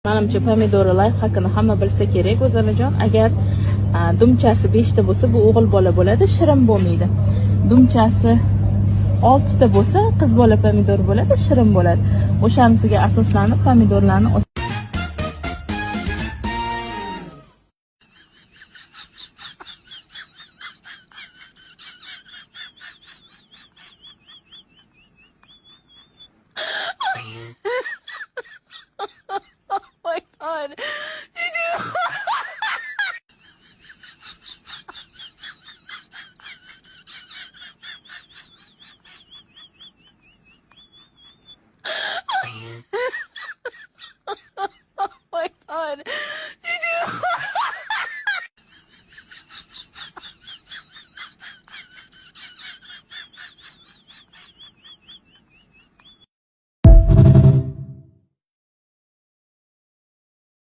Menimcha pomidor layfhakini hamma bilsa kerak o'zalajon. Agar dumchasi 5 ta bo'lsa, bu o'g'il bola bo'ladi, shirin bo'lmaydi. Dumchasi 6 ta bo'lsa, qiz bola pomidor bo'ladi, shirin bo'ladi. O'shanisiga asoslanib pomidorlarni Oh my god.